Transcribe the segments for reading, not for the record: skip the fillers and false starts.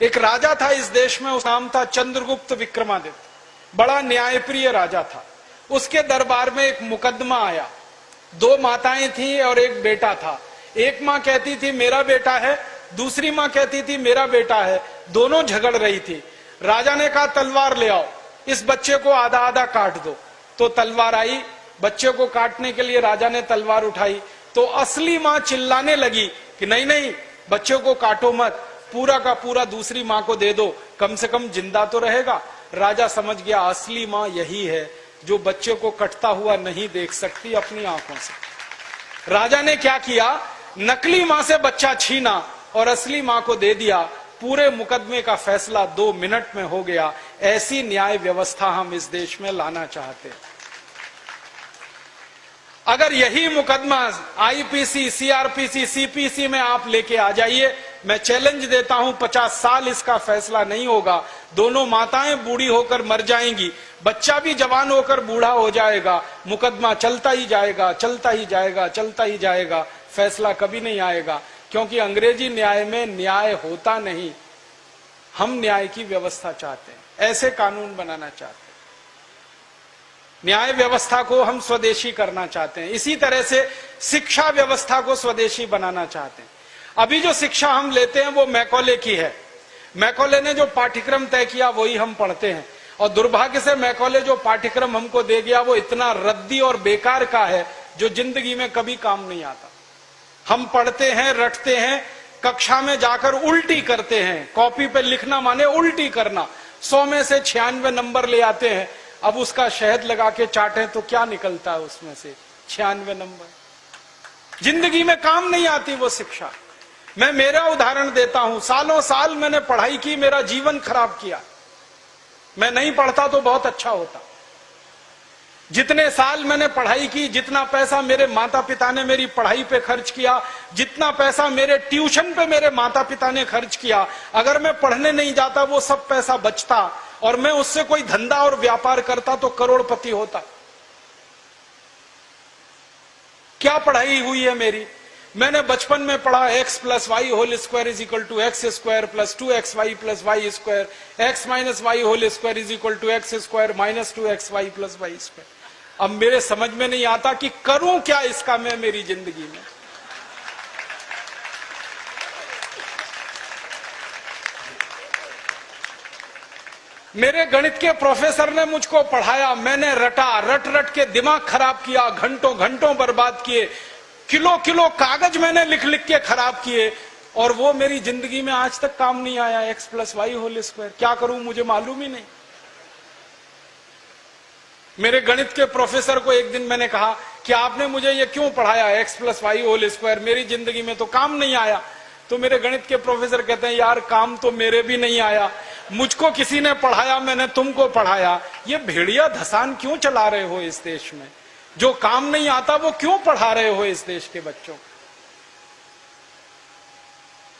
एक राजा था इस देश में, उसका नाम था चंद्रगुप्त विक्रमादित्य। बड़ा न्यायप्रिय राजा था। उसके दरबार में एक मुकदमा आया। दो माताएं थी और एक बेटा था। एक माँ कहती थी मेरा बेटा है, दूसरी माँ कहती थी मेरा बेटा है। दोनों झगड़ रही थी। राजा ने कहा तलवार ले आओ, इस बच्चे को आधा आधा काट दो। तो तलवार आई, बच्चे को काटने के लिए राजा ने तलवार उठाई तो असली माँ चिल्लाने लगी कि नहीं नहीं, बच्चे को काटो मत, पूरा का पूरा दूसरी माँ को दे दो, कम से कम जिंदा तो रहेगा। राजा समझ गया असली माँ यही है जो बच्चे को कटता हुआ नहीं देख सकती अपनी आंखों से। राजा ने क्या किया, नकली माँ से बच्चा छीना और असली माँ को दे दिया। पूरे मुकदमे का फैसला 2 मिनट में हो गया। ऐसी न्याय व्यवस्था हम इस देश में लाना चाहते हैं। अगर यही मुकदमा आईपीसी, सीआरपीसी, सीपीसी में आप लेके आ जाइए, मैं चैलेंज देता हूं 50 साल इसका फैसला नहीं होगा। दोनों माताएं बूढ़ी होकर मर जाएंगी, बच्चा भी जवान होकर बूढ़ा हो जाएगा, मुकदमा चलता ही जाएगा, चलता ही जाएगा, चलता ही जाएगा, फैसला कभी नहीं आएगा। क्योंकि अंग्रेजी न्याय में न्याय होता नहीं। हम न्याय की व्यवस्था चाहते हैं, ऐसे कानून बनाना चाहते हैं। न्याय व्यवस्था को हम स्वदेशी करना चाहते हैं। इसी तरह से शिक्षा व्यवस्था को स्वदेशी बनाना चाहते हैं। अभी जो शिक्षा हम लेते हैं वो मैकॉले की है। मैकॉले ने जो पाठ्यक्रम तय किया वही हम पढ़ते हैं, और दुर्भाग्य से मैकॉले जो पाठ्यक्रम हमको दे गया वो इतना रद्दी और बेकार का है जो जिंदगी में कभी काम नहीं आता। हम पढ़ते हैं, रटते हैं, कक्षा में जाकर उल्टी करते हैं। कॉपी पे लिखना माने उल्टी करना। 100 में से 96 नंबर ले आते हैं। अब उसका शहद लगा के चाटें तो क्या निकलता है उसमें से? 96 नंबर। जिंदगी में काम नहीं आती वो शिक्षा। मैं मेरा उदाहरण देता हूं, सालों साल मैंने पढ़ाई की, मेरा जीवन खराब किया। मैं नहीं पढ़ता तो बहुत अच्छा होता। जितने साल मैंने पढ़ाई की, जितना पैसा मेरे माता पिता ने मेरी पढ़ाई पे खर्च किया, जितना पैसा मेरे ट्यूशन पे मेरे माता पिता ने खर्च किया, अगर मैं पढ़ने नहीं जाता वो सब पैसा बचता और मैं उससे कोई धंधा और व्यापार करता तो करोड़पति होता। क्या पढ़ाई हुई है मेरी? मैंने बचपन में पढ़ा x + y whole square is equal to x square plus 2xy plus y square, x minus y whole square is equal to x square minus 2xy plus y square. अब मेरे समझ में नहीं आता कि करूं क्या इसका मैं मेरी जिंदगी में। मेरे गणित के प्रोफेसर ने मुझको पढ़ाया, मैंने रटा, रट रट के दिमाग खराब किया, घंटों घंटों बर्बाद किए, किलो किलो कागज मैंने लिख लिख के खराब किए, और वो मेरी जिंदगी में आज तक काम नहीं आया। x + y होल स्क्वायर क्या करूं मुझे मालूम ही नहीं। मेरे गणित के प्रोफेसर को एक दिन मैंने कहा कि आपने मुझे ये क्यों पढ़ाया x + y होल स्क्वायर, मेरी जिंदगी में तो काम नहीं आया। तो मेरे गणित के प्रोफेसर कहते हैं यार काम तो मेरे भी नहीं आया, मुझको किसी ने पढ़ाया, मैंने तुमको पढ़ाया। ये भेड़िया धसान क्यों चला रहे हो इस देश में? जो काम नहीं आता वो क्यों पढ़ा रहे हो इस देश के बच्चों?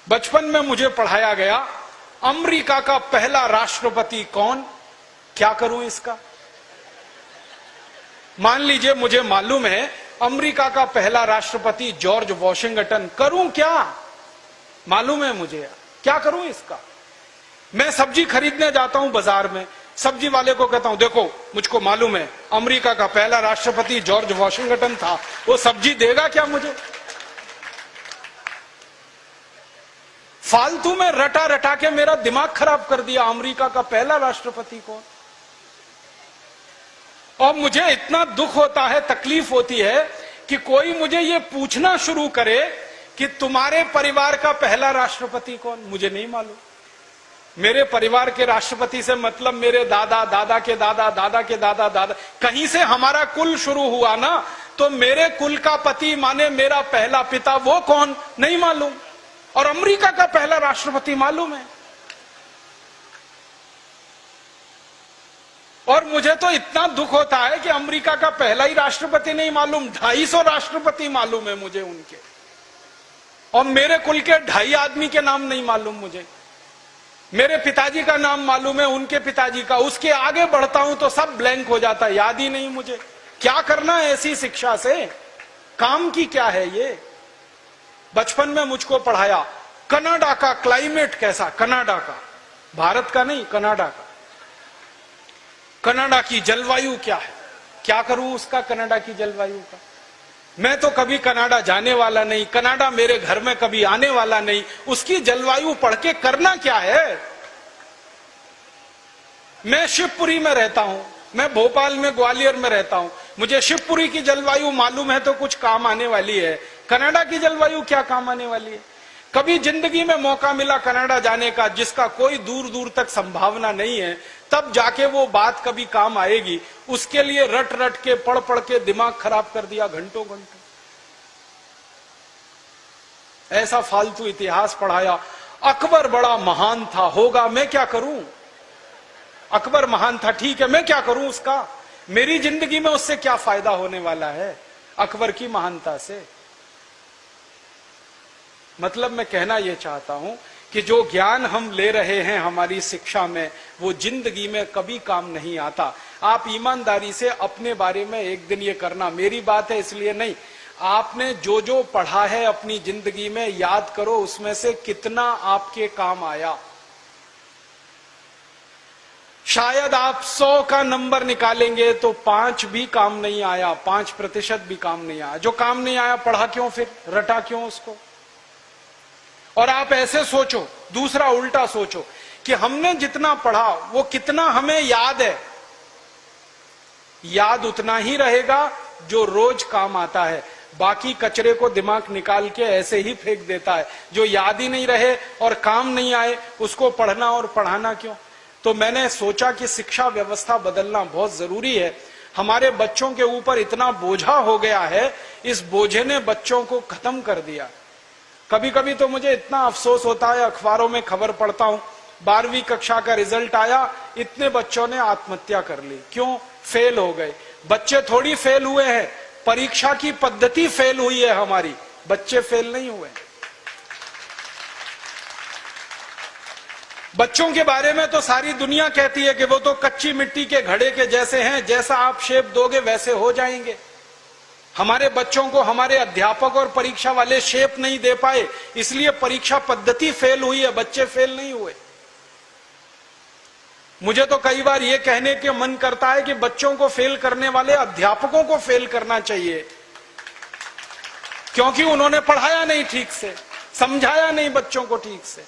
बचपन में मुझे पढ़ाया गया अमेरिका का पहला राष्ट्रपति कौन, क्या करूं इसका? मान लीजिए मुझे मालूम है अमेरिका का पहला राष्ट्रपति जॉर्ज वॉशिंगटन, करूं क्या? मालूम है मुझे, क्या करूं इसका? मैं सब्जी खरीदने जाता हूं बाजार में, सब्जी वाले को कहता हूं देखो मुझको मालूम है अमेरिका का पहला राष्ट्रपति जॉर्ज वॉशिंगटन था, वो सब्जी देगा क्या मुझे? फालतू में रटा रटा के मेरा दिमाग खराब कर दिया। अमेरिका का पहला राष्ट्रपति कौन? और मुझे इतना दुख होता है, तकलीफ होती है कि कोई मुझे ये पूछना शुरू करे कि तुम्हारे परिवार का पहला राष्ट्रपति कौन? मुझे नहीं मालूम। मेरे परिवार के राष्ट्रपति से मतलब मेरे दादा, दादा के दादा, दादा के दादा, दादा, कहीं से हमारा कुल शुरू हुआ ना, तो मेरे कुल का पति माने मेरा पहला पिता, वो कौन? नहीं मालूम। और अमेरिका का पहला राष्ट्रपति मालूम है। और मुझे तो इतना दुख होता है कि अमेरिका का पहला ही राष्ट्रपति नहीं मालूम, 250 राष्ट्रपति मालूम है मुझे उनके, और मेरे कुल के 2.5 आदमी के नाम नहीं मालूम मुझे। मेरे पिताजी का नाम मालूम है, उनके पिताजी का, उसके आगे बढ़ता हूं तो सब ब्लैंक हो जाता है, याद ही नहीं मुझे। क्या करना है ऐसी शिक्षा से? काम की क्या है ये? बचपन में मुझको पढ़ाया कनाडा का क्लाइमेट कैसा, कनाडा का, भारत का नहीं, कनाडा का। कनाडा की जलवायु क्या है, क्या करूं उसका कनाडा की जलवायु का। मैं तो कभी कनाडा जाने वाला नहीं, कनाडा मेरे घर में कभी आने वाला नहीं, उसकी जलवायु पढ़ के करना क्या है। मैं शिवपुरी में रहता हूं, मैं भोपाल में, ग्वालियर में रहता हूं, मुझे शिवपुरी की जलवायु मालूम है तो कुछ काम आने वाली है, कनाडा की जलवायु क्या काम आने वाली है। कभी जिंदगी में मौका मिला कनाडा जाने का, जिसका कोई दूर दूर तक संभावना नहीं है, तब जाके वो बात कभी काम आएगी। उसके लिए रट रट के, पढ़ पढ़ के दिमाग खराब कर दिया घंटों घंटों, ऐसा फालतू इतिहास पढ़ाया। अकबर बड़ा महान था, होगा, मैं क्या करूं। अकबर महान था, ठीक है, मैं क्या करूं उसका, मेरी जिंदगी में उससे क्या फायदा होने वाला है अकबर की महानता से। मतलब मैं कहना यह चाहता हूं कि जो ज्ञान हम ले रहे हैं हमारी शिक्षा में, वो जिंदगी में कभी काम नहीं आता। आप ईमानदारी से अपने बारे में एक दिन ये करना, मेरी बात है इसलिए नहीं, आपने जो जो पढ़ा है अपनी जिंदगी में याद करो, उसमें से कितना आपके काम आया। शायद आप 100 का नंबर निकालेंगे तो 5 भी काम नहीं आया, 5% भी काम नहीं आया। जो काम नहीं आया पढ़ा क्यों, फिर रटा क्यों उसको। और आप ऐसे सोचो, दूसरा उल्टा सोचो कि हमने जितना पढ़ा वो कितना हमें याद है। याद उतना ही रहेगा जो रोज काम आता है, बाकी कचरे को दिमाग निकाल के ऐसे ही फेंक देता है। जो याद ही नहीं रहे और काम नहीं आए, उसको पढ़ना और पढ़ाना क्यों। तो मैंने सोचा कि शिक्षा व्यवस्था बदलना बहुत जरूरी है। हमारे बच्चों के ऊपर इतना बोझा हो गया है, इस बोझे ने बच्चों को खत्म कर दिया। कभी कभी तो मुझे इतना अफसोस होता है, अखबारों में खबर पढ़ता हूं, 12वीं कक्षा का रिजल्ट आया, इतने बच्चों ने आत्महत्या कर ली। क्यों, फेल हो गए। बच्चे थोड़ी फेल हुए हैं, परीक्षा की पद्धति फेल हुई है हमारी, बच्चे फेल नहीं हुए। बच्चों के बारे में तो सारी दुनिया कहती है कि वो तो कच्ची मिट्टी के घड़े के जैसे हैं, जैसा आप शेप दोगे वैसे हो जाएंगे। हमारे बच्चों को हमारे अध्यापक और परीक्षा वाले शेप नहीं दे पाए, इसलिए परीक्षा पद्धति फेल हुई है, बच्चे फेल नहीं हुए। मुझे तो कई बार यह कहने के मन करता है कि बच्चों को फेल करने वाले अध्यापकों को फेल करना चाहिए, क्योंकि उन्होंने पढ़ाया नहीं ठीक से, समझाया नहीं बच्चों को ठीक से।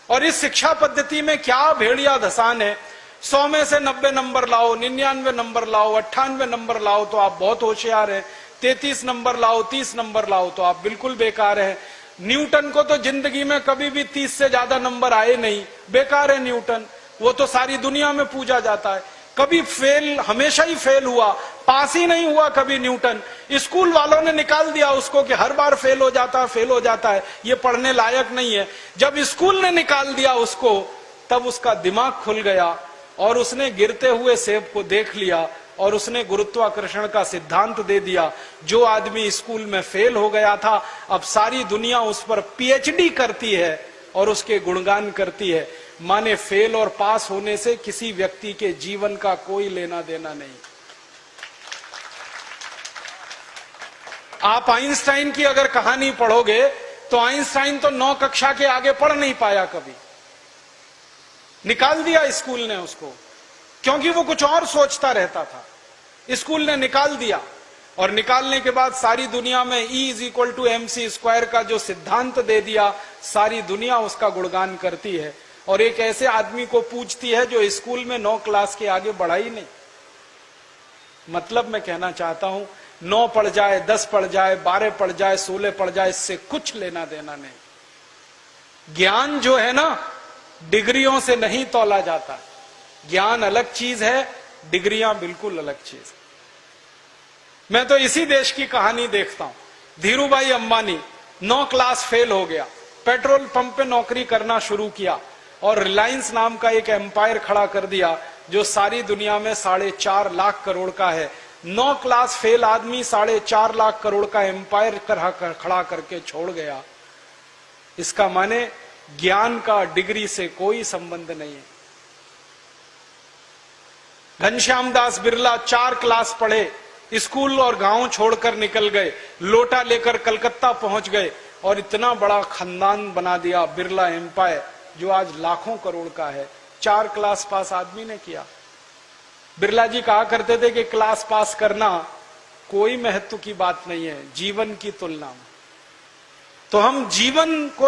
और इस शिक्षा पद्धति में क्या भेड़िया धसान है। 100 में से 90 नंबर लाओ, 99 नंबर लाओ, 98 नंबर लाओ तो आप बहुत होशियार हैं, 33 नंबर लाओ, 30 नंबर लाओ तो आप बिल्कुल बेकार हैं। न्यूटन को तो जिंदगी में कभी भी 30 से ज्यादा नंबर आए नहीं, बेकार है न्यूटन, वो तो सारी दुनिया में पूजा जाता है। कभी फेल, हमेशा ही फेल हुआ, पास ही नहीं हुआ कभी न्यूटन। स्कूल वालों ने निकाल दिया उसको कि हर बार फेल हो जाता है, फेल हो जाता है, ये पढ़ने लायक नहीं है। जब स्कूल ने निकाल दिया उसको, तब उसका दिमाग खुल गया और उसने गिरते हुए सेब को देख लिया और उसने गुरुत्वाकर्षण का सिद्धांत दे दिया। जो आदमी स्कूल में फेल हो गया था, अब सारी दुनिया उस पर पीएचडी करती है और उसके गुणगान करती है। माने फेल और पास होने से किसी व्यक्ति के जीवन का कोई लेना देना नहीं। आप आइंस्टाइन की अगर कहानी पढ़ोगे तो आइंस्टाइन तो 9 कक्षा के आगे पढ़ नहीं पाया कभी, निकाल दिया स्कूल ने उसको, क्योंकि वो कुछ और सोचता रहता था। स्कूल ने निकाल दिया और निकालने के बाद सारी दुनिया में E=mc² का जो सिद्धांत दे दिया, सारी दुनिया उसका गुणगान करती है और एक ऐसे आदमी को पूछती है जो स्कूल में 9 क्लास के आगे बढ़ा ही नहीं। मतलब मैं कहना चाहता हूं, 9 पढ़ जाए, 10 पढ़ जाए, 12 पढ़ जाए, 16 पढ़ जाए, इससे कुछ लेना देना नहीं। ज्ञान जो है ना, डिग्रियों से नहीं तौला जाता। ज्ञान अलग चीज है, डिग्रियां बिल्कुल अलग चीज। मैं तो इसी देश की कहानी देखता हूं। धीरूभाई अंबानी 9 क्लास फेल हो गया, पेट्रोल पंप पे नौकरी करना शुरू किया और रिलायंस नाम का एक एम्पायर खड़ा कर दिया जो सारी दुनिया में 4.5 लाख करोड़ का है। 9 क्लास फेल आदमी 4.5 लाख करोड़ का एम्पायर खड़ा करके छोड़ गया। इसका माने ज्ञान का डिग्री से कोई संबंध नहीं है। घनश्याम दास बिरला 4 क्लास पढ़े, स्कूल और गांव छोड़कर निकल गए, लोटा लेकर कलकत्ता पहुंच गए, और इतना बड़ा खानदान बना दिया, बिरला एम्पायर, जो आज लाखों करोड़ का है, 4 क्लास पास आदमी ने किया। बिरला जी कहा करते थे कि क्लास पास करना कोई महत्व की बात नहीं है जीवन की तुलना में। तो हम जीवन को